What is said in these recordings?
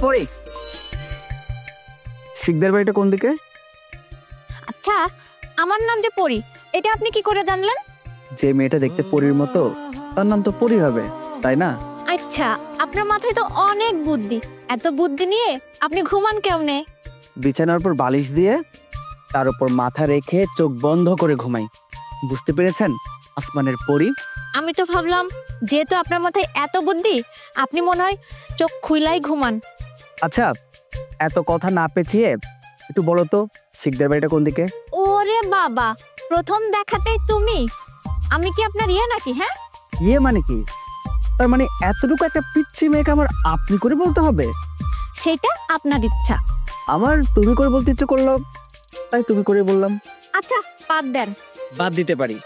পরি, শিকদার বাড়িটা কোন দিকে? আচ্ছা, আমার নাম যে পরি, এটা আপনি কি করে জানলেন? যে মেয়েটা দেখতে পরীর মতো তার নাম তো পরি হবে, তাই না? আচ্ছা, আপনার মাথায় তো অনেক বুদ্ধি। এত বুদ্ধি নিয়ে আপনি ঘুমান কেমনে? বিছানার উপর বালিশ দিয়ে তার উপর মাথা রেখে চোখ বন্ধ করে ঘুমাই। বুঝতে পেরেছেন? আসমানের পরি। আমি তো ভাবলাম যেহেতু আপনার মাথায় এত বুদ্ধি, আপনি মনে হয় চোখ খুইলাই ঘুমান। আচ্ছা, এত কথা না পেছিয়ে একটু বলো তো শিকদার বাড়িটা কোন দিকে? ওরে বাবা, প্রথম দেখাতেই তুমি! আমি কি আপনার ইয়ে নাকি? হ্যাঁ, ইয়ে মানে কি? তার মানে এতটুকু একটা পিচ্ছি মেয়েকে আমার আপনি করে বলতে হবে? সেটা আপনার ইচ্ছা। আমার তুমি করে বলতে ইচ্ছে করলো, তাই তুমি করে বললাম। আচ্ছা, বাদ দেন। বাদ দিতে পারি,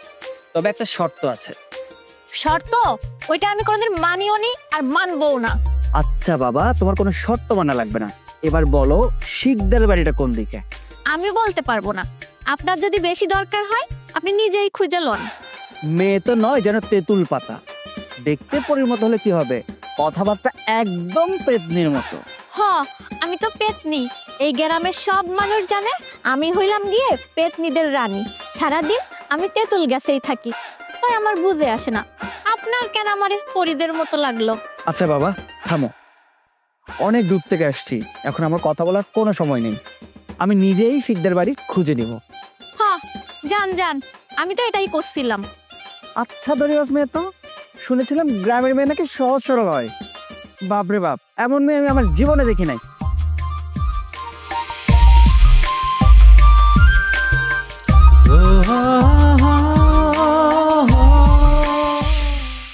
তবে একটা শর্ত আছে। শর্ত? ওইটা আমি কোনোদিন মানিও নি আর মানবও না। আচ্ছা বাবা, তোমার কোনো শর্ত মানা লাগবে না। এবার বলো শিকদার বাড়িটা কোন দিকে? আমি বলতে পারবো না। আপনার যদি বেশি দরকার হয় আপনি নিজেই খুঁজে লন। মেয়ে তো নয় যেন তেঁতুল পাতা, দেখতে পরীর মতো হলে কি হবে, কথাবার্তা একদম পেতনির মতো। হ, আমি তো পেতনি। এই গ্রামের সব মানুষ জানে আমি হইলাম গিয়ে পেতনিদের রানী। সারাদিন আমি তেঁতুল গাছেই থাকি, তাই আমার বুঝে আসে না আপনার কেন আমার পরীদের মতো লাগলো। আচ্ছা বাবা থামো, অনেক দূর থেকে আসছি, এখন আমার কথা বলার কোনো সময় নেই। আমি নিজেই শিকদার বাড়ি খুঁজে নিব। হ, যান যান, আমি তো এটাই করছিলাম। আচ্ছা দরিবাস মেয়ে তো, শুনেছিলাম গ্রামের মেয়ে নাকি সহজ সরল হয়। বাপরে বাপ, এমন মেয়ে আমি আমার জীবনে দেখি নাই।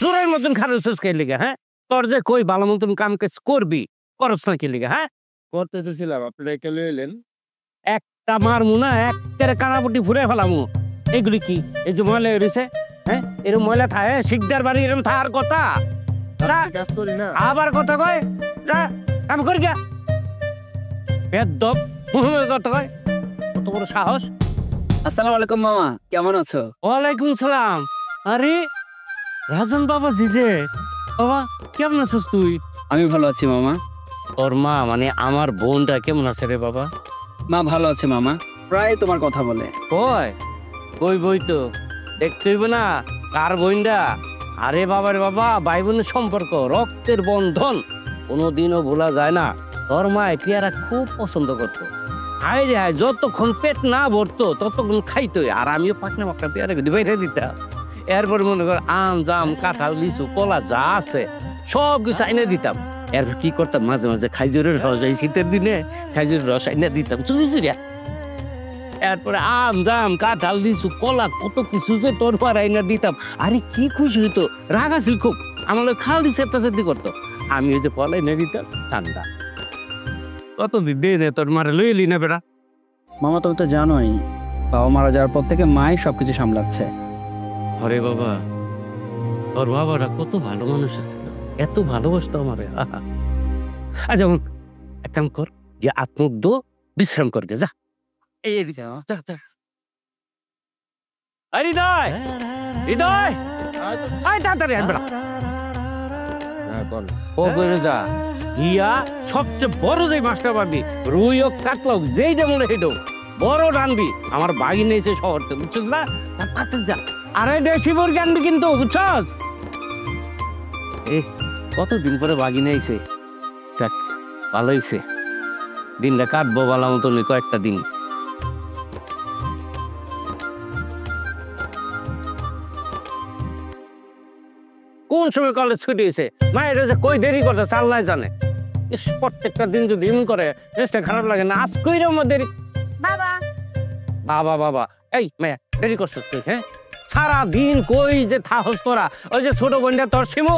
তোর মতন খারাপ কে লিগা? হ্যাঁ, তোর যে কই ভালো মতন কাম কাজ করবি, করছ না কি লিগা? হ্যাঁ, করতে তো ছিলাম, আপনারা কেন এলেন? একটা মারমু না, একটা কানাপটি ফুরে ফেলামু। এগুলি কি? এই যে ময়লা এরিছে, হ্যাঁ, এরকম ময়লা থাকে শিকদার বাড়ি এরকম থাকার কথা? কাজ করি না। আবার কথা কয়, যা কাম করি গা। বেদব কথা কয়, কত বড় সাহস! আসসালামু আলাইকুম মামা, কেমন আছো? ওয়ালাইকুম সালাম। আরে রাজন বাবা জিজে, বাবা কেমন আছিস তুই? আমি ভালো আছি মামা। তোর মা মানে আমার বোনটা কেমন আছে রে বাবা? মা ভালো আছে মামা, প্রায় তোমার কথা বলে। কই কই বই তো দেখতে হইব না কার বোনটা? আরে বাবার বাবা, ভাই বোনের সম্পর্ক রক্তের বন্ধন, কোনোদিনও ভোলা যায় না। তোর মায় পেয়ারা খুব পছন্দ করতো। হায় রে হায়, যতক্ষণ পেট না ভরতো ততক্ষণ খাইতোই, আর আমিও পাকনা পাকনা পেয়ারা বাইরে দিতাম। এরপর মনে কর আম জাম কাঁঠাল লিচু কলা যা আছে সব কিছু আইনে দিতাম। এরপর কি করতাম, মাঝে মাঝে খাইজুরের রস, এই শীতের দিনে খাইজুরের রস আইনে দিতাম চুরি চুরিয়া। এরপরে আম জাম কাঁঠাল লিচু কলা কত কিছু যে তোর পর আইনা দিতাম। আরে কি খুশি হইতো, রাগ আছিল খুব, আমার খালি চেপ্তাচেপ্তি করতো। আমি ওই যে ফল এনে দিতাম ঠান্ডা। কতদিন দে তোর মারে লই এলি না বেড়া? মামা তুমি তো জানোই, বাবা মারা যাওয়ার পর থেকে মাই সবকিছু সামলাচ্ছে। আরে বাবা, তোর বাবারা কত ভালো মানুষ ছিল, এত ভালোবাসতো আমারে। আচ্ছা এক কাম কর, যে আত্মুখ দো বিশ্রাম করবে, যা। এই যা যা যা। আরে হৃদয়, হৃদয়, আয় তাড়াতাড়ি আয় বেড়া। ও করে যা, ইয়া সবচেয়ে বড় যে মাছটা পাবি, রুই হোক কাতলা হোক, যেইটা মনে হেঁটো বড় রানবি। আমার বাড়ি নিয়েছে শহরতে, বুঝছিস না? তাড়াতাড়ি যা। আরে দেশি মুরগি আনবি কিন্তু, বুঝছস? এ কতদিন পরে বাগিনে আইছে, যাক ভালো হইছে, দিনটা কাটবো ভালো মতন কয়েকটা দিন। কোন সময় কলেজ ছুটি হয়েছে, মায়ের যে কই দেরি করতেছে আল্লাহ জানে। প্রত্যেকটা দিন যদি এমন করে টেস্টটা খারাপ লাগে না। আজকেই আমার দেরি। বাবা বাবা বাবা, এই মায়া দেরি করছিস তুই? হ্যাঁ, সারাদিন কই যে থাকস তোরা? ওই যে ছোট বোনটা তোর শিমু,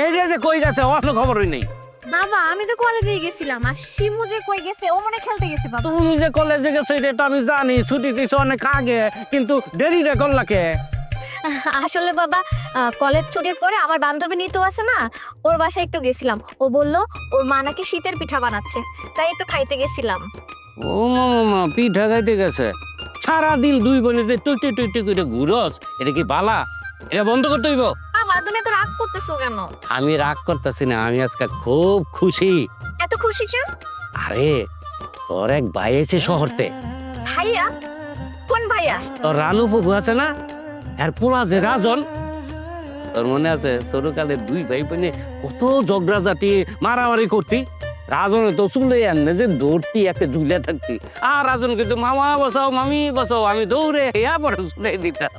এই যে কই গেছে অন্য খবরই নেই। বাবা, আমি তো কলেজে গেছিলাম, আর শিমু যে কই গেছে ও মনে খেলতে গেছে। বাবা তুমি যে কলেজে গেছো এটা তো আমি জানি, ছুটি দিছো অনেক আগে, কিন্তু দেরি রে করলা কে? আসলে বাবা, কলেজ ছুটির পরে আমার বান্ধবী নিতু আছে না, ওর বাসায় একটু গেছিলাম। ও বললো ওর মা নাকি শীতের পিঠা বানাচ্ছে, তাই একটু খাইতে গেছিলাম। ও মামা, পিঠা খাইতে গেছে? সারাদিন দুই বোনে যে টুটি টুটি করে ঘুরস, এটা কি বালা? এটা বন্ধ করতে হইব। বাবা তুমি এত রাগ করতেছো কেন? আমি রাগ করতেছি না, আমি আজকে খুব খুশি। এত খুশি কেন? আরে তোর এক ভাই এসে শহরতে। ভাইয়া? কোন ভাইয়া? তোর রানু বাবু আছে না, আর পোলা যে রাজন, তোর মনে আছে ছোটকালে দুই ভাই বোনে কত ঝগড়াঝাটি মারামারি করতি? রাজনে তো চুলে আনলে যে দৌড়তি একে ঝুলে থাকতি, আর রাজন কিন্তু মামা বসাও মামি বসাও, আমি দৌড়ে পরে চুলে দিতাম।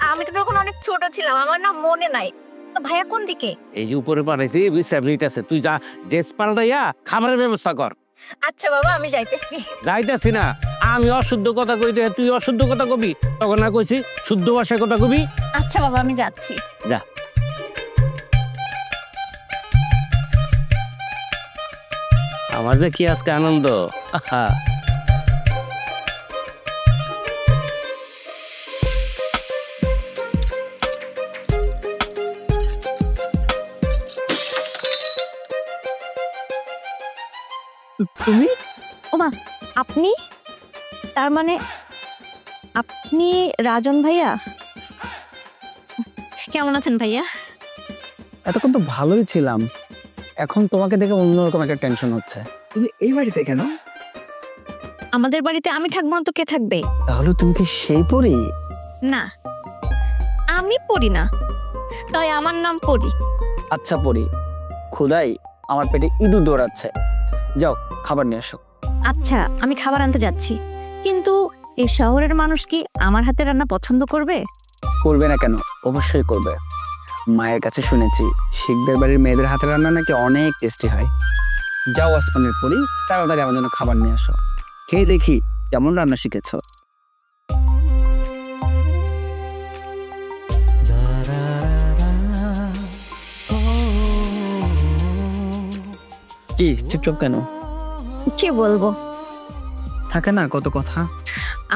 আমি তো তখন অনেক ছোট ছিলাম, আমার না মনে নাই। তো ভাইয়া কোন দিকে? এই যে উপরে পাঠাইছি বিশ্রাম নিতেছে, তুই যা ড্রেস পাল্টাইয়া খাবারের ব্যবস্থা কর। আচ্ছা বাবা, আমি যাইতেছি। যাইতেছি না, আমি অশুদ্ধ কথা কইতে তুই অশুদ্ধ কথা কবি, তখন না কইছি শুদ্ধ ভাষায় কথা কবি। আচ্ছা বাবা, আমি যাচ্ছি। যা। আমার যে কি আজকে আনন্দ! আহা, তুমি? ওমা, আপনি? তার মানে আপনি রাজন ভাইয়া? কেমন আছেন ভাইয়া? এতক্ষণ তো ভালোই ছিলাম, এখন তোমাকে দেখে অন্যরকম একটা টেনশন হচ্ছে। তুমি এই বাড়িতে কেন? আমাদের বাড়িতে আমি থাকবো না তো কে থাকবে? তাহলে তুমি কি সেই পরি? না, আমি পড়ি না, তাই আমার নাম পড়ি। আচ্ছা পরি, খোদাই আমার পেটে ইঁদুর দৌড়াচ্ছে, যাও খাবার নিয়ে আসো। আচ্ছা, আমি খাবার আনতে যাচ্ছি, কিন্তু এই শহরের মানুষ কি আমার হাতে রান্না পছন্দ করবে? করবে না কেন? অবশ্যই করবে। মায়ের কাছে শুনেছি শিখদের বাড়ির মেয়েদের হাতে রান্না নাকি অনেক টেস্টি হয়। যাও আসমানের পরি, তাড়াতাড়ি আমার জন্য খাবার নিয়ে আসো, খেয়ে দেখি কেমন রান্না শিখেছো। কি চুপচাপ কেন? কি বলবো, থাকে না কত কথা।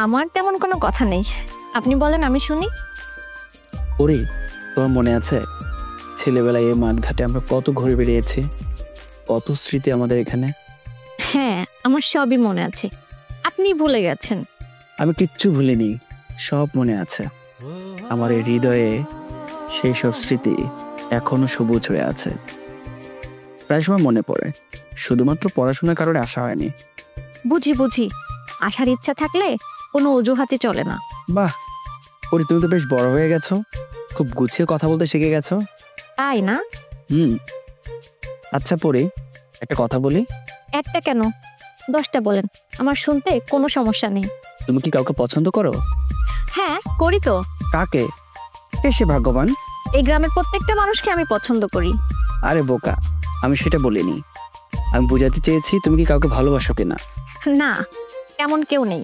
আমার তেমন কোনো কথা নেই, আপনি বলেন আমি শুনি। পরি, তোমার মনে আছে ছেলেবেলায় এই মাঠঘাটে আমরা কত ঘুরে বেরিয়েছি, কত স্মৃতি আমাদের এখানে? হ্যাঁ, আমার সবই মনে আছে, আপনি ভুলে গেছেন। আমি কিচ্ছু ভুলিনি, সব মনে আছে। আমার এই হৃদয়ে সেই সব স্মৃতি এখনো সবুজ হয়ে আছে। প্রায় সময় মনে পড়ে, শুধুমাত্র পড়াশোনার কারণে আসা হয়নি। বুঝি বুঝি, আসার ইচ্ছা থাকলে কোনো অজুহাতে চলে না। বাহ পরি, তুমি তো বেশ বড় হয়ে গেছো, খুব গুছিয়ে কথা বলতে শিখে গেছো। তাই না? আচ্ছা পরি, একটা কথা বলি। একটা কেন, 10টা বলেন, আমার শুনতে কোনো সমস্যা নেই। তুমি কি কাউকে পছন্দ করো? হ্যাঁ করি তো। কাকে? কে সে ভাগ্যবান? এই গ্রামের প্রত্যেকটা মানুষকে আমি পছন্দ করি। আরে বোকা, আমি সেটা বলিনি, আমি বোঝাতে চেয়েছি তুমি কি কাউকে ভালোবাসো কিনা। না, তেমন কেউ নেই।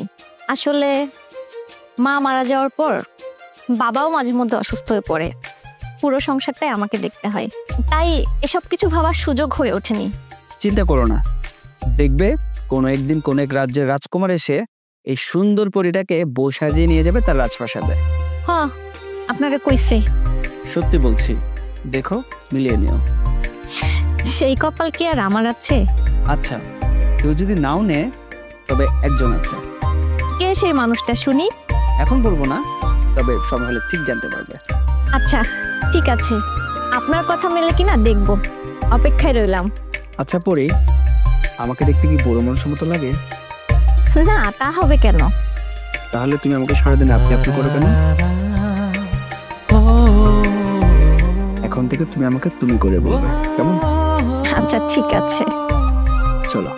আসলে মা মারা যাওয়ার পর বাবাও মাঝে মধ্যে অসুস্থ হয়ে পড়ে, পুরো সংসারটাই আমাকে দেখতে হয়, তাই এসব কিছু ভাবার সুযোগ হয়ে ওঠেনি। চিন্তা করো না, দেখবে কোনো একদিন কোন এক রাজ্যের রাজকুমার এসে এই সুন্দর পরীটাকে বউ সাজিয়ে নিয়ে যাবে তার রাজপ্রাসাদে। হ্যাঁ, আপনারা কইছে। সত্যি বলছি, দেখো মিলিয়ে নিও। সেই কপাল কি আর আমার আছে? আচ্ছা, কেউ যদি নাও নেয় তবে একজন আছে। কে সেই মানুষটা শুনি? এখন বলবো না, তবে সময় হলে ঠিক জানতে পারবে। আচ্ছা ঠিক আছে, আপনার কথা মেলে কিনা দেখবো, অপেক্ষায় রইলাম। আচ্ছা পরি, আমাকে দেখতে কি বড় মানুষের মতো লাগে? না, তা হবে কেন? তাহলে তুমি আমাকে সারাদিন আপনি আপনি করো কেন? এখন থেকে তুমি আমাকে তুমি করে বলবে, কেমন? আচ্ছা ঠিক আছে। চলো।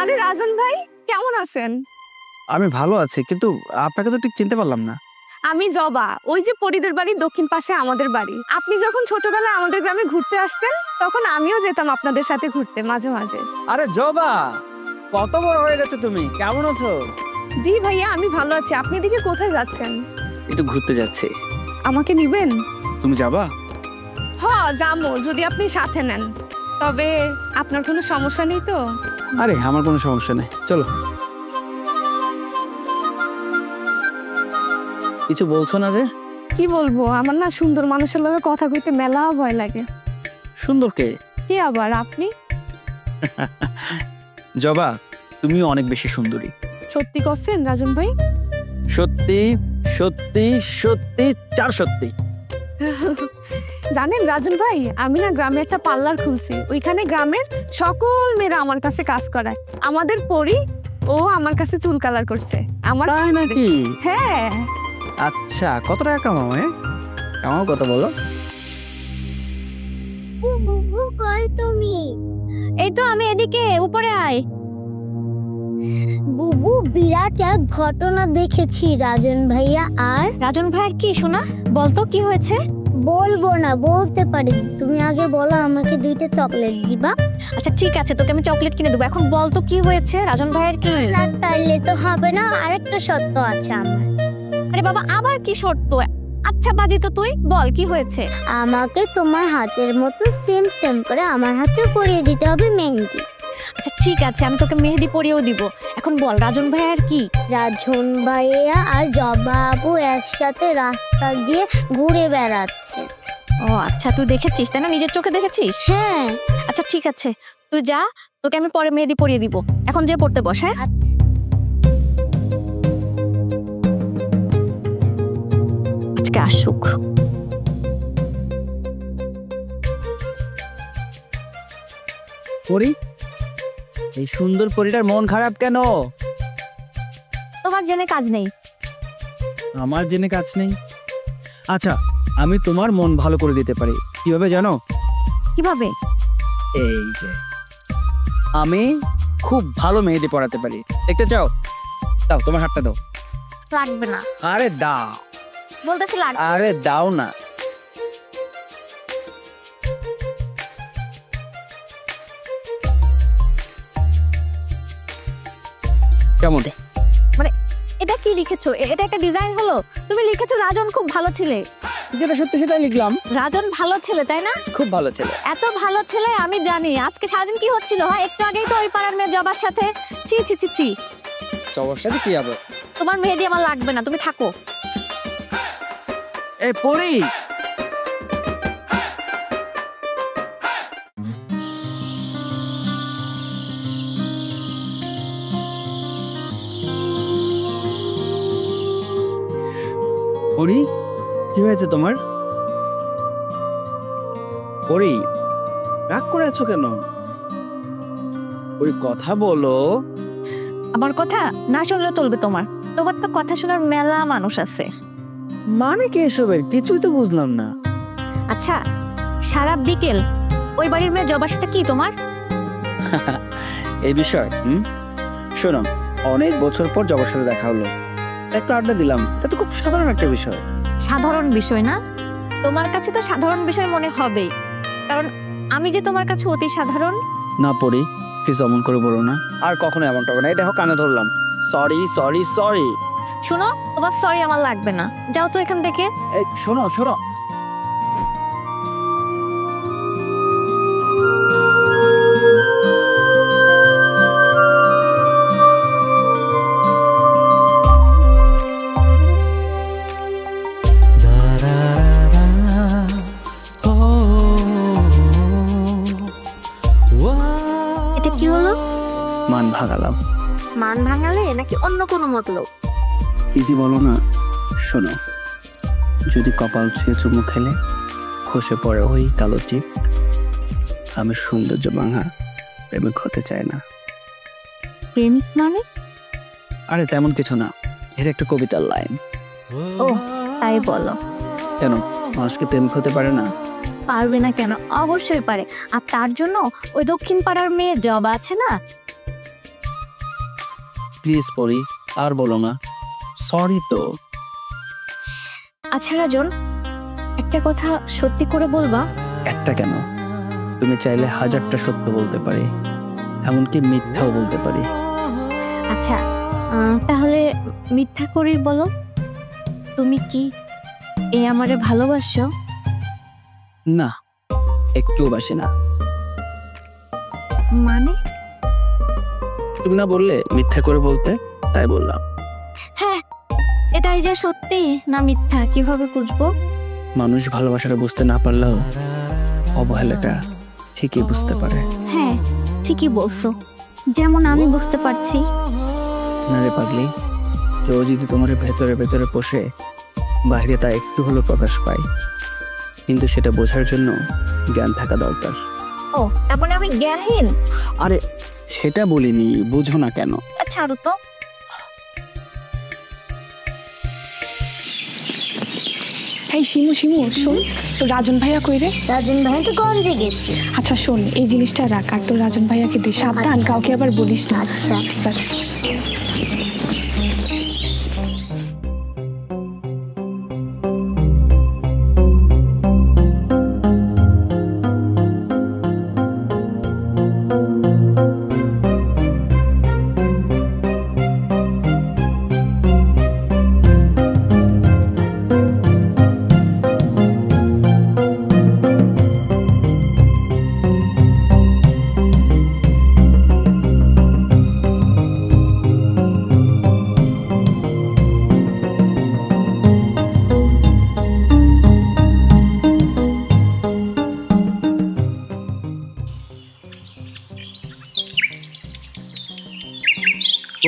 আরে রাজন ভাই, কেমন আছেন? আমি ভালো আছি, কিন্তু আপনাকে তো ঠিক চিনতে পারলাম না। আমি জবা, ওই যে পরিদের বাড়ির দক্ষিণ পাশে আমাদের বাড়ি। আপনি যখন ছোটবেলায় আমাদের গ্রামে ঘুরতে আসতেন, তখন আমিও যেতাম আপনাদের সাথে ঘুরতে মাঝে মাঝে। আরে জবা, কত বড় হয়ে গেছে তুমি, কেমন আছো? জি ভাইয়া, আমি ভালো আছি। আপনি দিকে কোথায় যাচ্ছেন? একটু ঘুরতে যাচ্ছি। আমাকে নিবেন? তুমি যাবা? হ্যাঁ যাবো, যদি আপনি সাথে নেন। তবে আপনার কোনো সমস্যা নেই তো? আরে আমার কোনো সমস্যা নেই, চলো। কিছু বলছো না যে? কি বলবো, আমার না সুন্দর মানুষের লগে কথা কইতে মেলা ভয় লাগে। সুন্দর কে? কি আবার আপনি? জবা, তুমি অনেক বেশি সুন্দরী। সত্যি করছেন রাজন ভাই? সত্যি সত্যি সত্যি 4 সত্যি। জানেন রাজন ভাই, আমি না গ্রামে একটা পার্লার খুলছি। ওইখানে গ্রামের সকল মেয়েরা আমার কাছে কাজ করায়। আমাদের পরি ও আমার কাছে চুল কালার করছে। আমার তাই নাকি? হ্যাঁ। আচ্ছা, কত টাকা কামাও? কামাও কত বলো? বুবু কই তুমি? এই তো আমি এদিকে, উপরে আয়। বুবু বিরাট এক ঘটনা দেখেছি রাজন ভাইয়া আর রাজন ভাইয়ার। কি শোনা, বলতো কি হয়েছে? বলবো না, বলতে পারি। তুমি আগে বলো, আমাকে 2টা চকলেট দিবা। আচ্ছা ঠিক আছে, তোকে আমি চকলেট কিনে দেবো। এখন বলতো কি হয়েছে রাজন ভাইয়ের? কি না তাইলে তো হবে না, আরেকটা শর্ত আছে আমার। আরে বাবা, আবার কি শর্ত? আচ্ছা বাজি তো, তুই বল কি হয়েছে। আমাকে তোমার হাতের মতো সেম সেম করে আমার হাতে পরিয়ে দিতে হবে মেহেন্দি। আচ্ছা ঠিক আছে, আমি তোকে মেহেদি পরিয়েও দিব। এখন বল রাজন ভাইয়ার কি? রাজন ভাইয়া আর জবাবু একসাথে রাস্তা দিয়ে ঘুরে বেড়াচ্ছে। ও আচ্ছা, তুই দেখেছিস তাই না? নিজের চোখে দেখেছিস? হ্যাঁ। আচ্ছা ঠিক আছে, তুই যা, তোকে আমি পরে মেহেদি পরিয়ে দিব। এখন যে পড়তে বস। হ্যাঁ আজকে আসুক। পরি, এই সুন্দর পরিটার মন খারাপ কেন? তোমার জেনে কাজ নেই। আমার জেনে কাজ নেই? আচ্ছা, আমি তোমার মন ভালো করে দিতে পারি। কিভাবে জানো? কিভাবে? এই যে আমি খুব ভালো মেহেদি পড়াতে পারি। দেখতে চাও? দাও, তোমার হাতটা দাও। লাগবে না। আরে দাও, বলতেছি লাগবে। আরে দাও না। কেমন? মানে এটা কি লিখেছো? এটা একটা ডিজাইন হলো? তুমি লিখেছো রাজন খুব ভালো ছেলে। যেটা সত্যি সেটাই লিখলাম। রাজন ভালো ছেলে তাই না? খুব ভালো ছেলে। এত ভালো ছেলে আমি জানি। আজকে সারাদিন কি হচ্ছিল? হ্যাঁ একটু আগেই তো ওই পাড়ার মেয়ে জবার সাথে। ছি ছি ছি ছি। জবার সাথে কি হবে? তোমার মেহেদি আমার লাগবে না, তুমি থাকো। এই পরি, পরি কি হয়েছে তোমার? পরি রাগ করে আছো কেন? পরি কথা বলো। আমার কথা না শুনলে চলবে তোমার? তোমার তো কথা শোনার মেলা মানুষ আছে। মানে কি এসবের? কিছুই তো বুঝলাম না। আচ্ছা, সারা বিকেল ওই বাড়ির মেয়ে জবার সাথে কি তোমার? এই বিষয় শোনো, অনেক বছর পর জবার সাথে দেখা হলো, একটা আড্ডা দিলাম। এটা তো খুব সাধারণ একটা বিষয়। সাধারণ বিষয় না? তোমার কাছে তো সাধারণ বিষয় মনে হবেই, কারণ আমি যে তোমার কাছে অতি সাধারণ। না পরি, প্লিজ অমন করে বলো না। আর কখনো এমনটা হবে না। এই দেখো, কানে ধরলাম। Sorry sorry sorry. শোনো, তোমার সরি আমার লাগবে না। যাও তো এখান থেকে। এই শোনো শোনো, এটা কি হলো? মান ভাগালাম। মান ভাঙালে নাকি অন্য কোনো মতলব? ইজি বলো না। শোনো, যদি কপাল ছুঁয়ে চুমু খেলে খসে পড়ে ওই কালো টিপ, আমি সৌন্দর্য ভাঙা প্রেমিক হতে চাই না। প্রেমিক মানে? আরে তেমন কিছু না, এর একটা কবিতার লাইন। ও তাই বলো? কেন, মানুষকে প্রেমিক হতে পারে না? পারবে না কেন? অবশ্যই পারে। আর তার জন্য ওই দক্ষিণ পাড়ার মেয়ে জবা আছে না? প্লিজ পরি, আর বলো না। সরি তো। আচ্ছা রাজন, একটা কথা সত্যি করে বলবা? একটা কেন, তুমি চাইলে 1000টা সত্য বলতে পারি, এমনকি মিথ্যাও বলতে পারি। আচ্ছা তাহলে মিথ্যা করে বলো, তুমি কি এ আমারে ভালোবাসো? না, একটুও বাসি না। মানে? তুমি না বললে মিথ্যা করে বলতে, তাই বললাম। হ্যাঁ এটাই যে সত্যি না মিথ্যা কিভাবে বুঝবো? মানুষ ভালোবাসাটা বুঝতে না পারলেও অবহেলাটা ঠিকই বুঝতে পারে। হ্যাঁ ঠিকই বলছো, যেমন আমি বুঝতে পারছি। না রে পাগলি, কেউ যদি তোমার ভেতরে ভেতরে পোষে, বাইরে তা একটু হলেও প্রকাশ পায়, কিন্তু সেটা বোঝার জন্য জ্ঞান থাকা দরকার। ও তারপরে আমি জ্ঞানহীন? আরে সেটা বলিনি, বুঝো না কেন? ছাড়ো তো। এই শিমু শিমু শোন, তো রাজন ভাইয়া কই রে? রাজন ভাই তো গঞ্জে গেছে। আচ্ছা শোন, এই জিনিসটা রাখ আর তোর রাজন ভাইয়াকে দে, সাবধান কাউকে আবার বলিস না। আচ্ছা ঠিক আছে।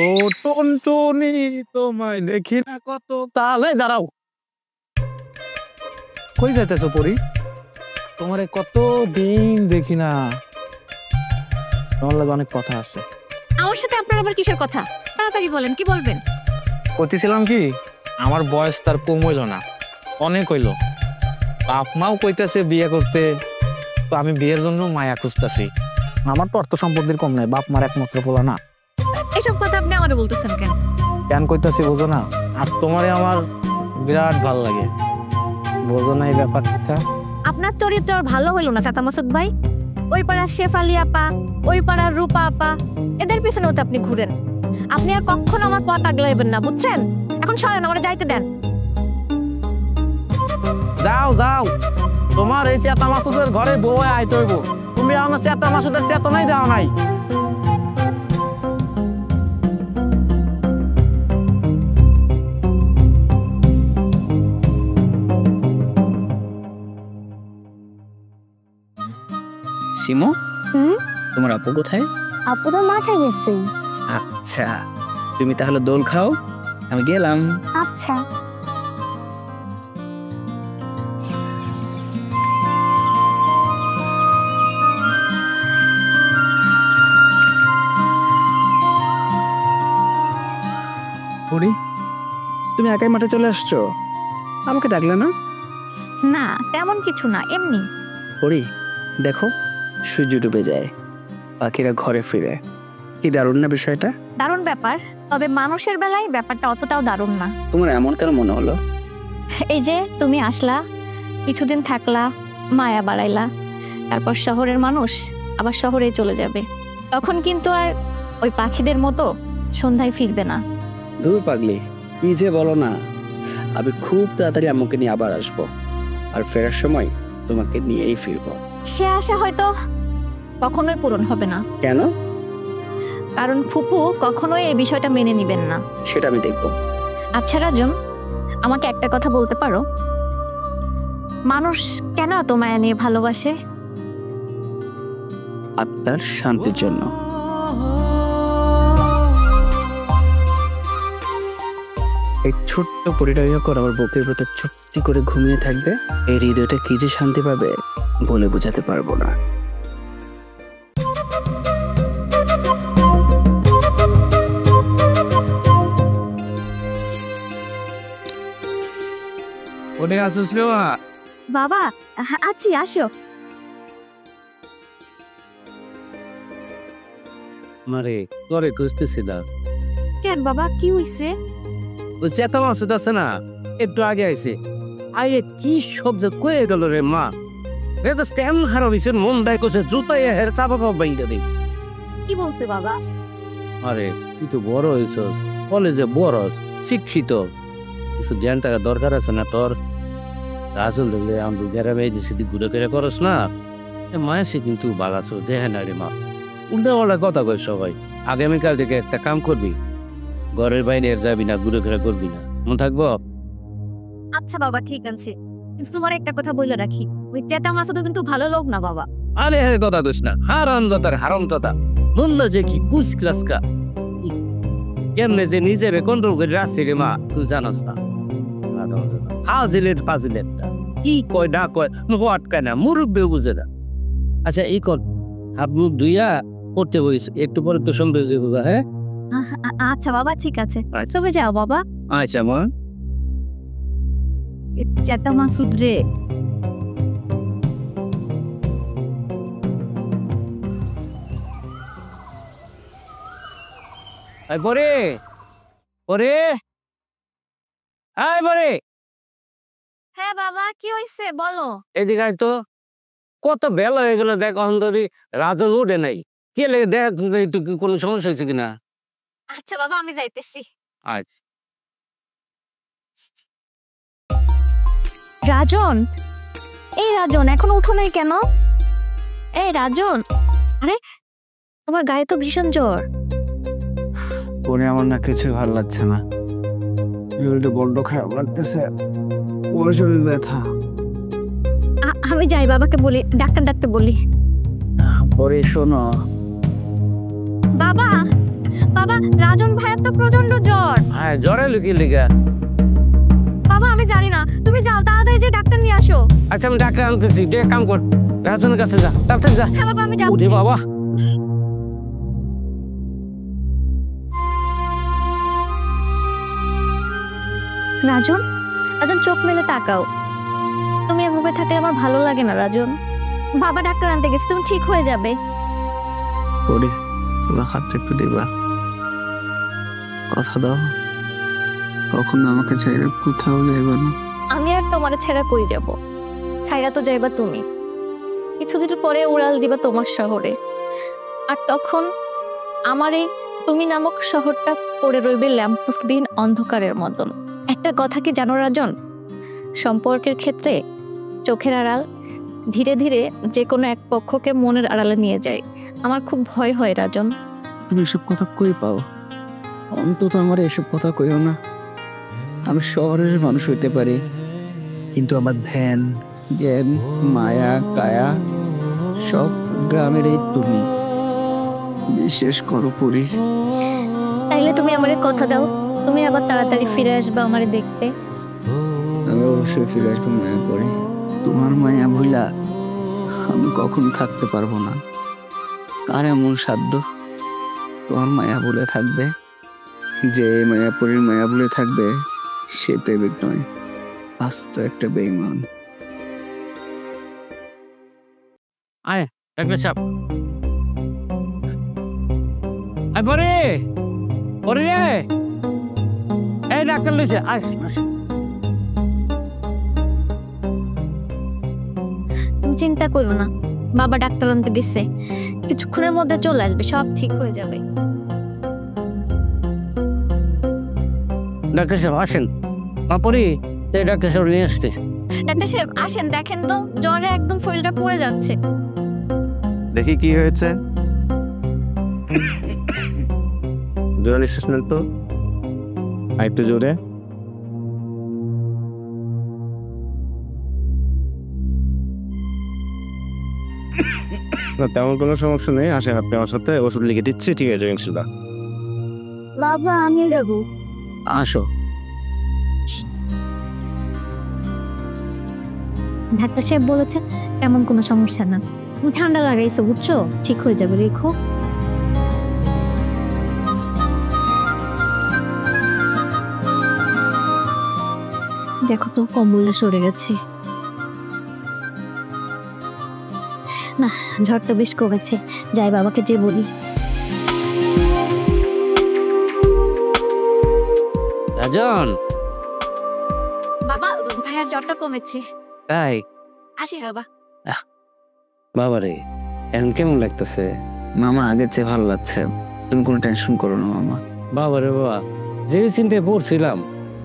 ও টুনটুনি তোমায় দেখি না কত। তাহলে দাঁড়াও, কই যাইতেছো পরি? তোমারে কত দিন দেখি না, তোমার লাগে অনেক কথা আছে। আমার সাথে আপনার আবার কিসের কথা? তাড়াতাড়ি বলেন, কি বলবেন? কইতেছিলাম কি, আমার বয়স তার কম হইল না, অনেক হইল। বাপ মাও কইতেছে বিয়ে করতে, তো আমি বিয়ের জন্য মায়া খুঁজতেছি। আমার তো অর্থ সম্পত্তির কম নাই, বাপ মার একমাত্র পোলা না। এসব কথা আপনি আমারে বলতেছেন কেন? কেন কইতাছি বোঝো না? আর তোমারে আমার বিরাট ভাল লাগে, বোঝো না এই ব্যাপারটা? আপনার চরিত্র আর ভালো হইল না চাচা মাসুদ ভাই। ওই পাড়ার শেফালি আপা, ওই পাড়ার রূপা আপা, এদের পিছনেও তো আপনি ঘুরেন। আপনি আর কখনো আমার পথ আগলাইবেন না, বুঝছেন? এখন সরেন, আমরা যাইতে দেন। যাও যাও, তোমার এই চেতা মাসুদের ঘরে বউ আইতে হইব। তুমি আমার চেতা মাসুদের চেতনাই দাও নাই। সিমো, হুম? তোমার আপু কোথায়? আপু তো মাঠে গেছে। আচ্ছা, তুমি তাহলে দোল খাও, আমি গেলাম। আচ্ছা পরি, তুমি একাই মাঠে চলে আসছো, আমাকে ডাকলে না? না তেমন কিছু না, এমনি। পরি দেখো, সূর্য ডুবে যায়, পাখিরা ঘরে ফিরে, কি দারুণ না বিষয়টা? দারুণ ব্যাপার, তবে মানুষের বেলায় ব্যাপারটা অতটাও দারুণ না। তোমার এমন কেন মনে হলো? এই যে তুমি আসলা, কিছুদিন থাকলা, মায়া বাড়াইলা, তারপর শহরের মানুষ আবার শহরে চলে যাবে, তখন কিন্তু আর ওই পাখিদের মতো সন্ধ্যায় ফিরবে না। দূর পাগলি, কি যে বলো না, আমি খুব তাড়াতাড়ি আম্মুকে নিয়ে আবার আসবো, আর ফেরার সময় তোমাকে নিয়েই ফিরবো। সে আশা হয়তো কখনোই পূরণ হবে না, কেন? কারণ ফুপু কখনোই এই বিষয়টা মেনে নিবেন না। সেটা আমি দেখবো। আচ্ছা রাজন, আমাকে একটা কথা বলতে পারো, মানুষ কেন এত মায়া নিয়ে ভালোবাসে? আত্মার শান্তির জন্য। এই ছোট্ট পরিটা যখন আমার বুকের ভেতর চুপটি করে ঘুমিয়ে থাকবে, এই হৃদয়টা কি যে শান্তি পাবে বলে বোঝাতে পারবো না। ওরে আসিস রে মা? বাবা আছি, আসো। মারে তোরে খুঁজতেছি না। কেন বাবা, কি হইছে? ওই চেতা মাসুদ আছে না, একটু আগে আইছে, আয়ে কি সব যে কয়ে গেল রে মা। এটা স্ট্যান্ড খারাপ হয়েছে, মন দায় করছে, জুতাই হের চাপা পাপ বাইটা দিই। কি বলছে বাবা? আরে তুই তো বড় হয়েছস, কলেজে বড়স, শিক্ষিত, কিছু জ্ঞান টাকা দরকার আছে না তোর? রাজল দেখলে আমি গ্যারামে যদি ঘুরে ফিরে করস না, মায়ের সে কিন্তু বাগাছ দেখে না রে মা। উল্টা পাল্টা কথা কয় সবাই। আগামীকাল থেকে একটা কাম করবি, ঘরের বাইরে আর যাবি না, ঘুরে ফিরে করবি না। মন থাকবো? আচ্ছা বাবা ঠিক আছে, কিন্তু তোমার একটা কথা বলে রাখি, ওই চেতা মাছ তো কিন্তু ভালো লোক না বাবা। আরে হ্যাঁ কথা দোষ না, হারাম দাতার হারাম দাতা মুন্না যে কি কুচ ক্লাসকা কেমনে যে নিজের কন্ট্রোল করে রাখছে রে মা, তুই জানাস না। ফাজিলের কি কয় না কয় মুখ আটকায় না, মুরব্বী বুঝে না। আচ্ছা এই কর, হাত মুখ ধুইয়া পড়তে বইস, একটু পরে তো সন্দেহ যাবো। হ্যাঁ আচ্ছা বাবা ঠিক আছে, আচ্ছা। তবে যাও বাবা। আচ্ছা মা। চেতা মাসুদ রে, পরে পরে আয় পরে হ্যাঁ বাবা কি হইছে বলো। এদিকে আয় তো, কত বেলা হয়ে গেল দেখ, এখন ধরি রাজন উঠে নাই, কে লেগে দেখ একটু কোনো সমস্যা হয়েছে কিনা। আচ্ছা বাবা আমি যাইতেছি। আচ্ছা রাজন, এই রাজন এখন উঠো নাই কেন? এই রাজন, আরে তোমার গায়ে তো ভীষণ জ্বর। পরে আমার না কিছু ভালো লাগছে না, শরীরটা বড্ড খারাপ লাগতেছে, পুরো শরীর ব্যথা। আমি যাই বাবাকে বলি, ডাক্তার ডাকতে বলি। পরে শোনো, বাবা বাবা রাজন ভাইয়ের তো প্রচন্ড জ্বর। হ্যাঁ জ্বরে লুকিয়ে লিগা। বাবা আমি জানি না, তুমি যাও তাড়াতাড়ি যে ডাক্তার নিয়ে আসো। আচ্ছা আমি ডাক্তার আনতেছি, তুই এক কাম কর, রাজনের কাছে যা, তাড়াতাড়ি যা। হ্যাঁ বাবা আমি যাবো। উঠে বাবা। রাজন, রাজন চোখ মেলে তাকাও, তুমি এভাবে থাকলে আমার ভালো লাগে না রাজন। বাবা ডাক্তার আনতে গেছে, তুমি ঠিক হয়ে যাবে। পরে তোমার হাতটা একটু দিবা, কথা দাও কখনো আমাকে ছেড়ে কোথাও যাইবা না। আমি আর তোমারে ছেড়া কই যাব, ছাইরা তো যাইবা তুমি। কিছুদিন পরে উড়াল দিবা তোমার শহরে, আর তখন আমার এই তুমি নামক শহরটা পড়ে রইবে ল্যাম্পপোস্টবিহীন অন্ধকারের মতন। একটা কথা কি জানো রাজন, সম্পর্কের ক্ষেত্রে চোখের আড়াল ধীরে ধীরে যে কোনো এক পক্ষকে মনের আড়ালে নিয়ে যায়। আমার খুব ভয় হয় রাজন। তুমি এসব কথা কই পাও? অন্তত আমার এসব কথা কইও না। আমি শহরের মানুষ হইতে পারি, কিন্তু আমার ধ্যান জ্ঞান মায়া কায়া সব গ্রামের এই তুমি। বিশেষ করো পুরী। তাইলে তুমি আমারে কথা দাও, তুমি আবার তাড়াতাড়ি ফিরে আসবে আমারে দেখতে। আমি অবশ্যই ফিরে আসবো মায়াপুরে। তোমার মায়া ভুলা আমি কখনো থাকতে পারবো না। কার এমন সাধ্য তোমার মায়া ভুলে থাকবে? যে মায়াপুরীর মায়া ভুলে থাকবে সে প্রেমিক নয়, আস্ত একটা বেঈমান। আয় ডাক্তার সাহেব, আয় পরে পরে রে, এই ডাক্তার লইছে, আয় আয়। তুমি চিন্তা করো না, বাবা ডাক্তার আনতে দিচ্ছে, কিছুক্ষণের মধ্যে চলে আসবে, সব ঠিক হয়ে যাবে। ডাক্তার সাহেব আসেন, মা পরি এই ডাক্তার সাহেব নিয়ে আসতে। ডাক্তার সাহেব আসেন, দেখেন তো জ্বরে একদম শরীরটা পড়ে যাচ্ছে। দেখি কি হয়েছে। জোরে নিঃশ্বাস নেন তো, আর একটু জোরে। না তেমন কোনো সমস্যা নেই, আসেন আপনি আমার সাথে, ওষুধ লিখে দিচ্ছি, ঠিক আছে ইনশাল্লাহ। বাবা আমি যাবো। আসো। ডাক্তার সাহেব বলেছে এমন কোনো সমস্যা না, তুমি ঠান্ডা লাগাইছো বুঝছো, ঠিক হয়ে যাবে, রেখো। দেখো তো কম্বলটা সরে গেছে। না ঝড়টা বেশ কমেছে, যাই বাবাকে যে বলি। রাজন, বাবা ভাইয়ার জ্বরটা কমেছে, তাই? আসি বাবা। বাবারে এখন কেমন লাগতেছে? মামা আগের চেয়ে ভালো লাগছে, তুমি কোনো টেনশন করো না মামা। বাবারে বাবা, যে চিন্তায় পড়ছিলাম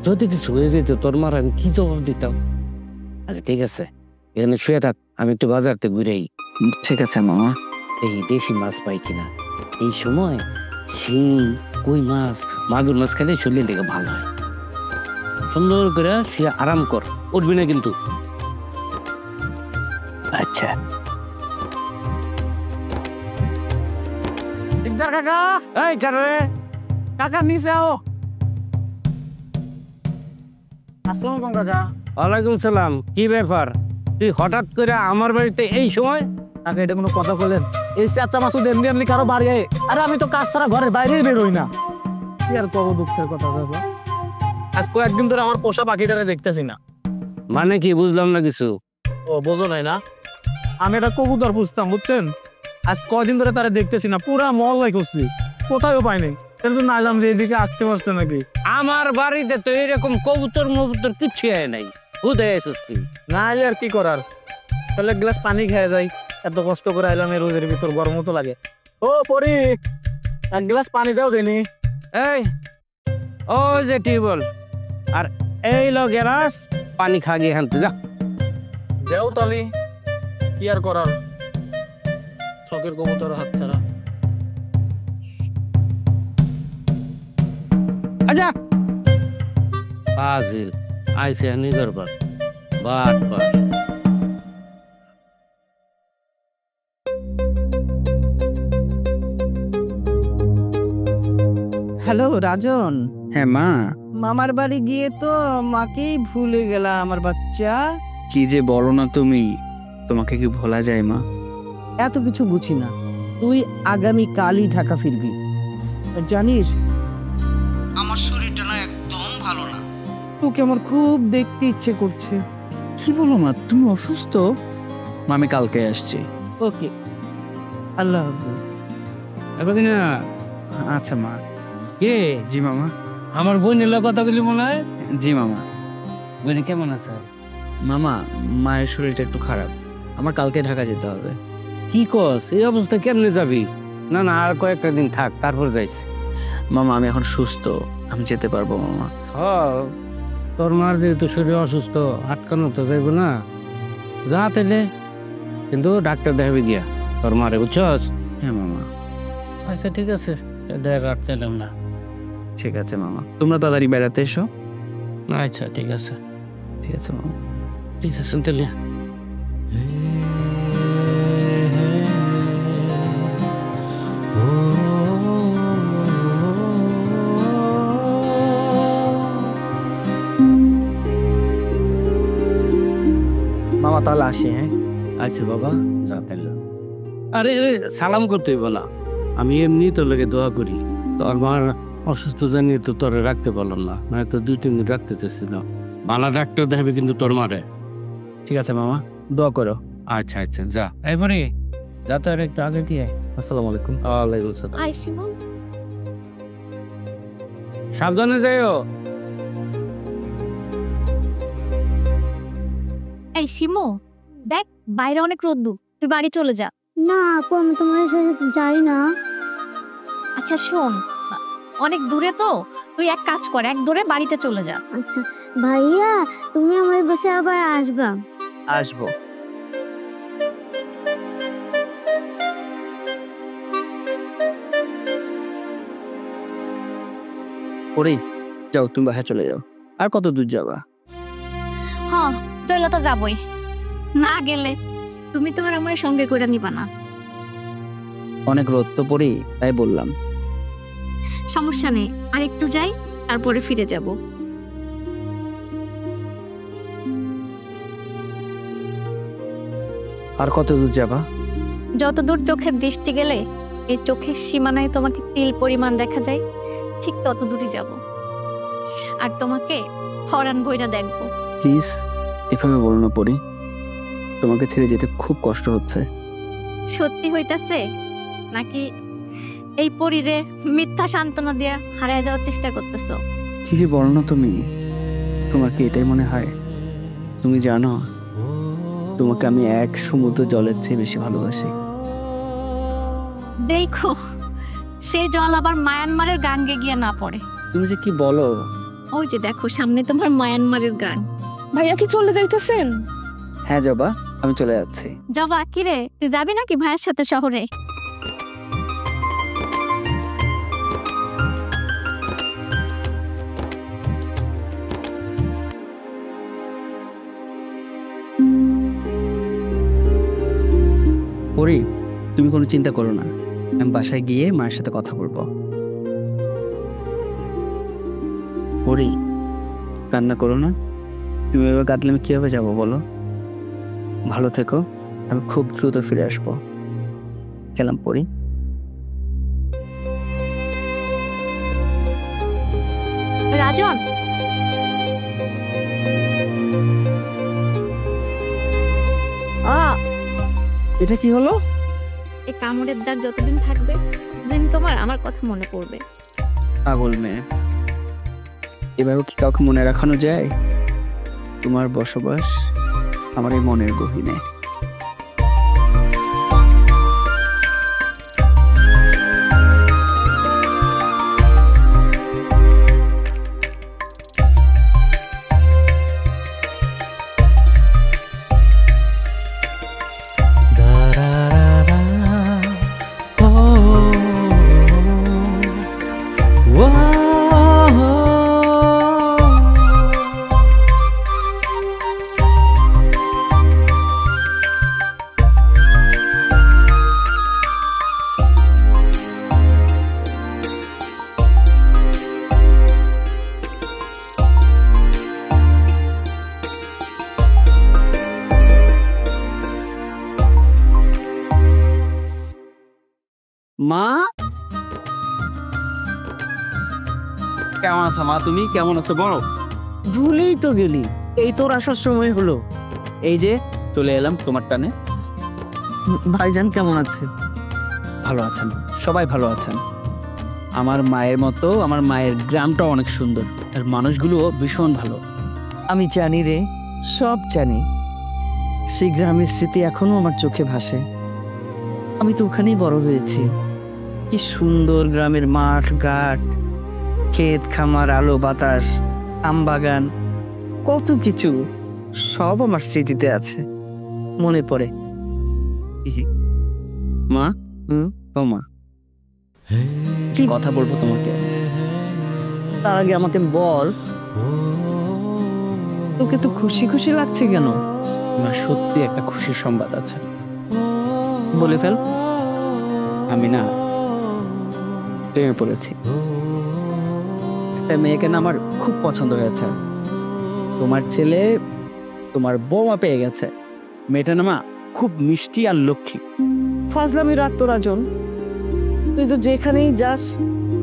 যদি কিছু হয়ে যেত তোর মার আমি কি জবাব দিতাম। আচ্ছা ঠিক আছে, এখানে শুয়ে থাক, আমি একটু বাজারতে ঘুরেই। ঠিক আছে মামা। এই দেশি মাছ পাই কিনা, এই সময় শিং কই মাছ মাগুর মাছ খেলে শরীর লেগে ভালো হয়। সুন্দর করে শুয়ে আরাম কর, উঠবি না কিন্তু। আচ্ছা দিকদার কাকা, এই কারে কাকা নিচে আও। আসসালামু আলাইকুম কাকা। ওয়ালাইকুম সালাম। কি ব্যাপার, তুই হঠাৎ করে আমার বাড়িতে এই সময়? কাকা এটা কোনো কথা বলেন? এই চাচা মাসুদ এমনি এমনি কারো বাড়ি আয়? আরে আমি তো কাজ ছাড়া ঘরের বাইরেই বেরোই না। কি আর কব, দুঃখের কথা কাকা। আজ কয়েকদিন ধরে আমার পোষা পাখিটারে দেখতেছি না। মানে কি বুঝলাম না কিছু। ও বোঝো নাই না? আমি এটা কবুতর বুঝতাম, বুঝছেন? আজ কয়দিন ধরে তারা দেখতেছি না, পুরা মহল্লায় খুঁজছি, কোথাও পাইনি। এর জন্য আইলাম যে এদিকে আসতে পারছে নাকি। আমার বাড়িতে তো এরকম কবুতর মবুতর কিচ্ছু আয় নাই, হুদে এসেছিস তুই। না আইলে আর কি করার, তাহলে এক গ্লাস পানি খেয়ে যাই। এত কষ্ট করে আইলাম, এই রোদের ভিতর গরম তো লাগে। ও পরি, এক গ্লাস পানি দাও দেনি। এই ওই যে টিউবওয়েল, আর এই লো গ্লাস পানি খা গিয়ে হানতে যা। দেও তালি, কি আর করার, শখের কবুতর হাত ছাড়া। আচ্ছা ফাজিল আইসে নিজের বাট বাট বাট। হ্যালো রাজন, হ্যাঁ মা। মামার বাড়ি গিয়ে তো মাকেই ভুলে গেলা আমার বাচ্চা। কি যে বলো না তুমি, তোমাকে কি ভোলা যায় মা? এত কিছু বুঝি না, তুই আগামী কালই ঢাকা ফিরবি। জানিস আমার শরীরটা না একদম ভালো না, তোকে আমার খুব দেখতে ইচ্ছে করছে। কি বলো মা, তুমি অসুস্থ? মা আমি কালকে আসছি। ওকে, আল্লাহ হাফিজ। এবার না আচ্ছা মা। কে? জি মামা। আমার বোনের কথাগুলি মনে হয়। জি মামা। বোন কেমন আছে? মামা মায়ের শরীরটা একটু খারাপ, আমার কালকে ঢাকা যেতে হবে। কি কস, এই অবস্থা কেমনে যাবি? না না, আর কয়েকটা দিন থাক, তারপর যাইস। মামা আমি এখন সুস্থ, আমি যেতে পারবো মামা। তোর মার যেহেতু শরীর অসুস্থ, আটকানো তো যাইব না, যা তাইলে, কিন্তু ডাক্তার দেখাবি গিয়া তোর মারে, বুঝছস? হ্যাঁ মামা। আচ্ছা ঠিক আছে, রাখতেলাম না। ঠিক আছে মামা, তোমরা তাড়াতাড়ি বেড়াতে এসো। আচ্ছা ঠিক আছে, ঠিক আছে মামা। ঠিক আছে তাহলে। মামা তাহলে আসি। হ্যাঁ আচ্ছা বাবা, যা তাইলে। আরে সালাম করতে হইব না, আমি এমনি তোর লাগে দোয়া করি। তোর মার অসুস্থ জানিয়ে তো তোরে রাখতে পারলাম না, মানে তো 2-3 দিন রাখতে চাইছিলাম। ভালো ডাক্তার দেখাবে কিন্তু তোর মারে। ঠিক আছে মামা, দোয়া করো। আচ্ছা আচ্ছা যা, এবারে যা তো আর একটু আগে দিয়ে। আসসালামু আলাইকুম। ওয়ালাইকুম আসসালাম। আই শিমু, সাবধানে যাইও। এই শিমু দেখ বাইরে অনেক রোদ্দুর, তুই বাড়ি চলে যা। না আপু, আমি তোমার সাথে যাই না। আচ্ছা শোন, অনেক দূরে তো, তুই এক কাজ কর, এক দূরে বাড়িতে চলে যা। আচ্ছা ভাইয়া, তুমি আমার বাসায় আবার আসবা? আসবো। ওরে যাও, তুমি বাসায় চলে যাও। আর কত দূর যাবা? হ্যাঁ চলে তো যাবই, না গেলে তুমি তো আর আমার সঙ্গে করে নিবা না। অনেক রোদ তো পড়ি, তাই বললাম। সমস্যা নেই, আর একটু যাই, তারপরে ফিরে যাব। আর কত দূর যাবা? যত দূর চোখের দৃষ্টি গেলে এই চোখের সীমানায় তোমাকে তিল পরিমাণ দেখা যায়, ঠিক তত দূরই যাব। আর তোমাকে হরান বইরা দেখবো। প্লিজ এভাবে বলো না পড়ি, তোমাকে ছেড়ে যেতে খুব কষ্ট হচ্ছে। সত্যি হইতাছে নাকি এই পরিরে মিথ্যা সান্ত্বনা দিয়া হারায় যাওয়ার চেষ্টা করতেছো? কি যে বলো না তুমি, তোমার কি এটাই মনে হয়? তুমি জানো তোমাকে আমি এক সমুদ্র জলের চেয়ে বেশি ভালোবাসি। দেখো সেই জল আবার মায়ানমারের গাঙ্গে গিয়ে না পড়ে। তুমি যে কি বলো? ওই যে দেখো সামনে তোমার মায়ানমারের গান। ভাইয়া কি চলে যাইতেছেন? হ্যাঁ জবা, আমি চলে যাচ্ছি। জবা কিরে, তুই যাবি নাকি ভাইয়ের সাথে শহরে? পরি, তুমি কোনো চিন্তা করো না, আমি বাসায় গিয়ে মায়ের সাথে কথা বলবো। পরি, কান্না করো না। তুমি এভাবে কাঁদলে আমি কিভাবে যাবো বলো? ভালো থেকো, আমি খুব দ্রুত ফিরে আসবো। গেলাম পরি। রাজন, এটা কি হলো? এই কামড়ের দাগ যতদিন থাকবে ততদিন তোমার আমার কথা মনে পড়বে। পাগল মেয়ে, এবারও কি কাউকে মনে রাখানো যায়? তোমার বসবাস আমার এই মনের গহীনে। মা, কেমন আছো মা? তুমি কেমন আছো বলো? ভুলেই তো গেলি, এই তোর আসার সময় হলো। এই যে চলে এলাম তোমার টানে। ভাইজান কেমন আছে? ভালো আছেন, সবাই ভালো আছেন। আমার মায়ের মতো আমার মায়ের গ্রামটা অনেক সুন্দর, আর মানুষগুলো ভীষণ ভালো। আমি জানি রে, সব জানি। সেই গ্রামের স্মৃতি এখনো আমার চোখে ভাসে। আমি তো ওখানেই বড় হয়েছি। কি সুন্দর গ্রামের মাঠ ঘাট, ক্ষেত খামার, আলো বাতাস, আম বাগান, কত কিছু, সব আমার স্মৃতিতে আছে, মনে পড়ে। মা, ও মা, কি কথা বলবো তোমাকে। তার আগে আমাকে বল, তোকে তো খুশি খুশি লাগছে কেন? না, সত্যি একটা খুশির সংবাদ আছে। বলে ফেল। আমি না প্রেমে পড়েছি। একটা মেয়েকে না আমার খুব পছন্দ হয়েছে। তোমার ছেলে তোমার বৌমা পেয়ে গেছে। মেয়েটা না মা খুব মিষ্টি আর লক্ষ্মী। ফাজলামি রাখ তো রাজন, তুই তো যেখানেই যাস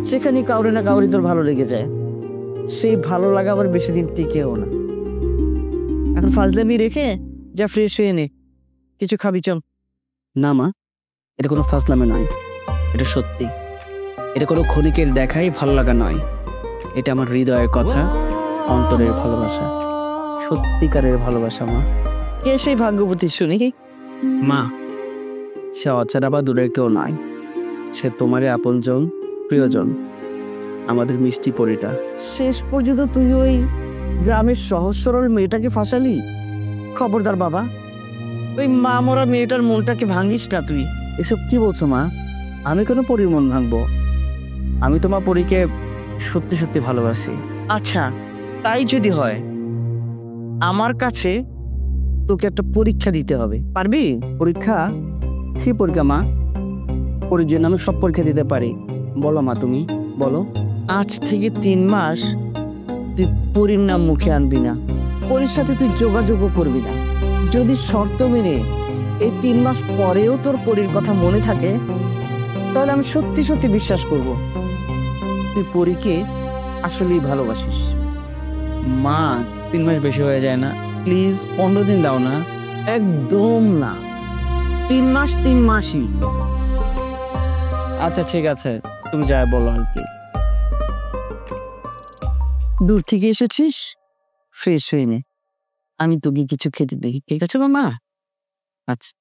সেখানেই কাউরে না কাউরি তোর ভালো লেগে যায়। সেই ভালো লাগা আবার বেশি দিন টিকেও না। এখন ফাজলামি রেখে যা ফ্রেশ হয়ে নে, কিছু খাবি চল। না মা, এটা কোনো ফাজলামে নয়, এটা সত্যি। এটা কোনো ক্ষণিকের দেখাই ভালো লাগা নয়, এটা আমার হৃদয়ের কথা, অন্তরের ভালোবাসা, সত্যিকারের ভালোবাসা। মা, কে সেই ভাগ্যবতী শুনি? মা, সে অচেনা বা দূরের কেউ নয়, সে তোমারই আপনজন, প্রিয়জন, আমাদের মিষ্টি পরিটা। শেষ পর্যন্ত তুই ওই গ্রামের সহজ সরল মেয়েটাকে ফাঁসালি? খবরদার বাবা, ওই মা মরা মেয়েটার মনটাকে ভাঙিস না তুই। এসব কি বলছো মা? আমি কেন পরীর মন ভাঙবো? আমি তোমার পরীকে সত্যি সত্যি ভালোবাসি। আচ্ছা, তাই যদি হয়, আমার কাছে তোকে একটা পরীক্ষা দিতে হবে, পারবি? পরীক্ষা? কি পরীক্ষা মা? পরীর জন্য আমি সব পরীক্ষা দিতে পারি। বলো মা, তুমি বলো। আজ থেকে 3 মাস তুই পরীর নাম মুখে আনবি না, পরীর সাথে তুই যোগাযোগও করবি না। যদি শর্ত মেনে এই 3 মাস পরেও তোর পরীর কথা মনে থাকে, তাহলে আমি সত্যি সত্যি বিশ্বাস করব তুই পরীকে আসলেই ভালোবাসিস। মা, 3 মাস বেশি হয়ে যায় না? প্লিজ 15 দিন দাও না। একদম না, 3 মাস 3 মাসই। আচ্ছা ঠিক আছে, তুমি যা বলো আর কি। দূর থেকে এসেছিস, ফ্রেশ হয়ে নে, আমি তোকে কিছু খেতে দেখি, ঠিক আছে মামা? আচ্ছা।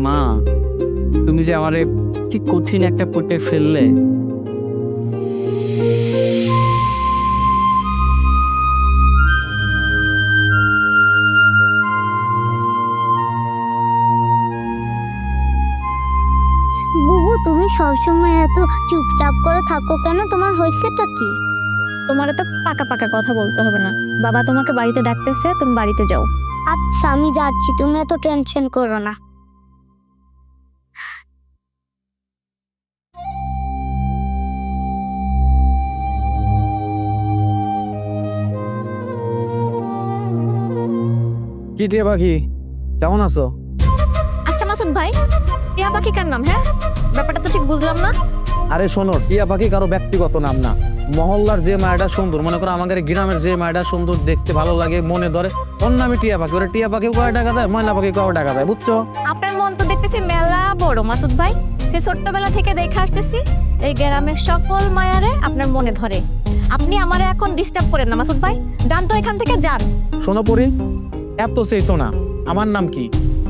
মা, তুমি যে আমারে কি কঠিন একটা পটে ফেললে। বুবু, তুমি সবসময় এত চুপচাপ করে থাকো কেন? তোমার হয়েছেটা কি? তোমার তো পাকা পাকা কথা বলতে হবে না। বাবা তোমাকে বাড়িতে ডাকতেছে, তুমি বাড়িতে যাও। আচ্ছা আমি যাচ্ছি, তুমি এত টেনশন করো না। কি টিয়া পাখি, কেমন আছো? আচ্ছা মাসুদ ভাই, টিয়া পাখি কার নাম? হ্যাঁ, ব্যাপারটা তো ঠিক বুঝলাম না। আরে শোনো, টিয়া পাখি কারো ব্যক্তিগত নাম না। মহল্লার যে মায়াটা সুন্দর, মনে করো আমাদের গ্রামের যে মায়াটা সুন্দর, দেখতে ভালো লাগে, মনে ধরে, ওর নামে টিয়া পাখি। ওরা টিয়া পাখি কয় টাকা দেয়, ময়না পাখি কয় টাকা দেয়, বুঝছো? আপনার মন তো দেখতেছি মেলা বড় মাসুদ ভাই। সে ছোট্টবেলা থেকে দেখে আসতেছি এই গ্রামের সকল মায়ারে আপনার মনে ধরে। আপনি আমারে এখন ডিস্টার্ব করেন না মাসুদ ভাই, যান তো এখান থেকে যান। শোনো পরি, এত চেতো না। আমার নাম কি?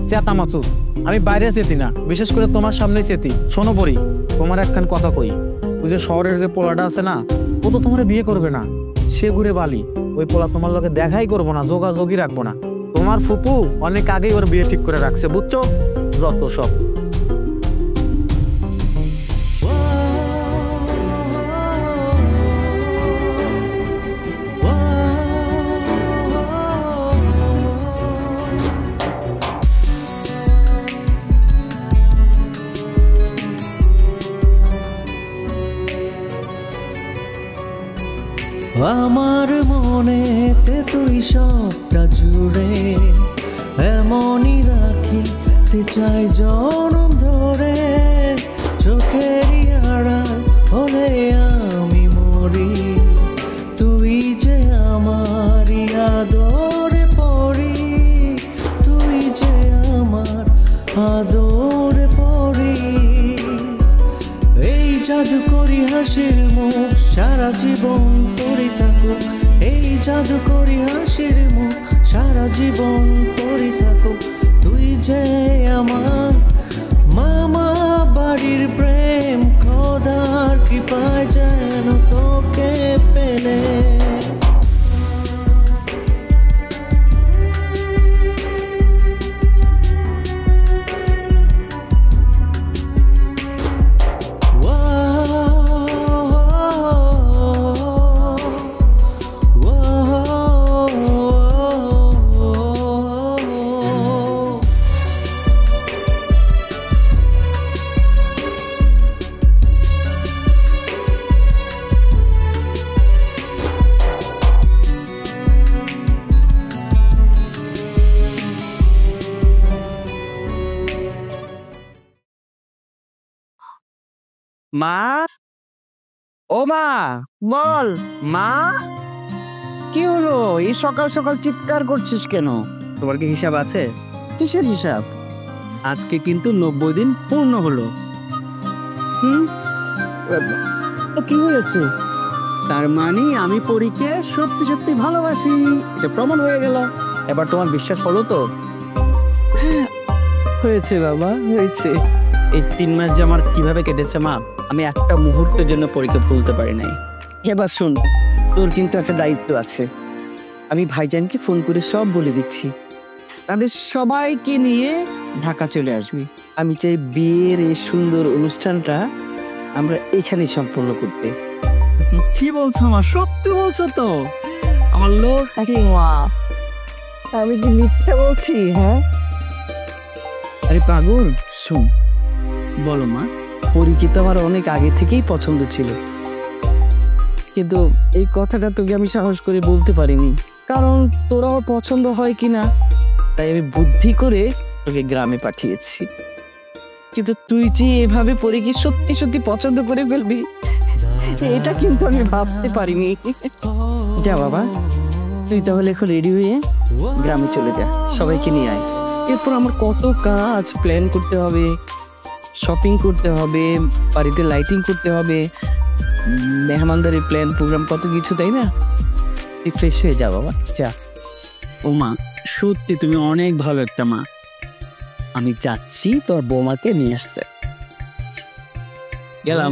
চেতা মাসুদ। আমি বাইরে চেতি না, বিশেষ করে তোমার সামনে চেতি। শোনো পরি, তোমার একখান কথা কই। ওই যে শহরের যে পোলাটা আছে না, ও তো তোমার বিয়ে করবে না, সে ঘুরে বালি। ওই পোলা তোমার লোকে দেখাই করবো না, যোগাযোগই রাখবো না। তোমার ফুপু অনেক আগেই ওর বিয়ে ঠিক করে রাখছে, বুঝছো? যত সব। আমার মনেতে তুই সবটা জুড়ে এমনই রাখিতে চাই জনম ধরে। চোখেরই আড়াল হলে আমি মরি, তুই যে আমার আদরে পড়ি, তুই যে আমার আদরে পড়ি। এই জাদু করি হাসির মুখ সারা জীবন তোরই থাকুক, এই জাদু করি হাসির মুখ সারা জীবন তোরই থাকুক। তুই যে আমার মামা বাড়ির প্রেম, খোদার কৃপায় যেন তোকে পেলে। মা, ও মা, বল মা। কি হলো, এই সকাল সকাল চিৎকার করছিস কেন? তোমার কি হিসাব আছে? কিসের হিসাব? আজকে কিন্তু 90 দিন পূর্ণ হলো। তো কি হয়েছে? তার মানে আমি পরীকে সত্যি সত্যি ভালোবাসি, এটা প্রমাণ হয়ে গেল। এবার তোমার বিশ্বাস হলো তো? হয়েছে বাবা, হয়েছে। এই 3 মাস যে আমার কিভাবে কেটেছে মা, আমি একটা মুহূর্তের জন্য পরীকে ভুলতে পারি নাই। এবার শুন, তোর কিন্তু একটা দায়িত্ব আছে। আমি ভাইজানকে ফোন করে সব বলে দিচ্ছি, তাদের সবাইকে নিয়ে ঢাকা চলে আসবি। আমি চাই বিয়ের এই সুন্দর অনুষ্ঠানটা আমরা এখানেই সম্পন্ন করতে। কি বলছো মা, সত্যি বলছো তো? আমার লোক মা, আমি কি মিথ্যে বলছি? হ্যাঁ, আরে পাগল, শোন, বলো মা। পরীকে তো আমার অনেক আগে থেকেই পছন্দ ছিল, কিন্তু এই কথাটা তোকে আমি সাহস করে বলতে পারিনি, কারণ তোর আমার পছন্দ হয় কিনা তাই আমি বুদ্ধি করে তোকে গ্রামে পাঠিয়েছি। কিন্তু তুই যে এভাবে পরীকে সত্যি সত্যি পছন্দ করে ফেলবি, এটা কিন্তু আমি ভাবতে পারিনি। যা বাবা, তুই তাহলে এখন রেডি হয়ে গ্রামে চলে যা, সবাইকে নিয়ে আয়। এরপর আমার কত কাজ প্ল্যান করতে হবে, শপিং করতে হবে, বাড়িতে লাইটিং করতে হবে, মেহমানদারি প্ল্যান প্রোগ্রাম, কত কিছু, তাই না? তুই ফ্রেশ হয়ে যা বাবা, যা। ও মা, সত্যি তুমি অনেক ভালো একটা মা। আমি যাচ্ছি তোর বৌমাকে নিয়ে আসতে। গেলাম।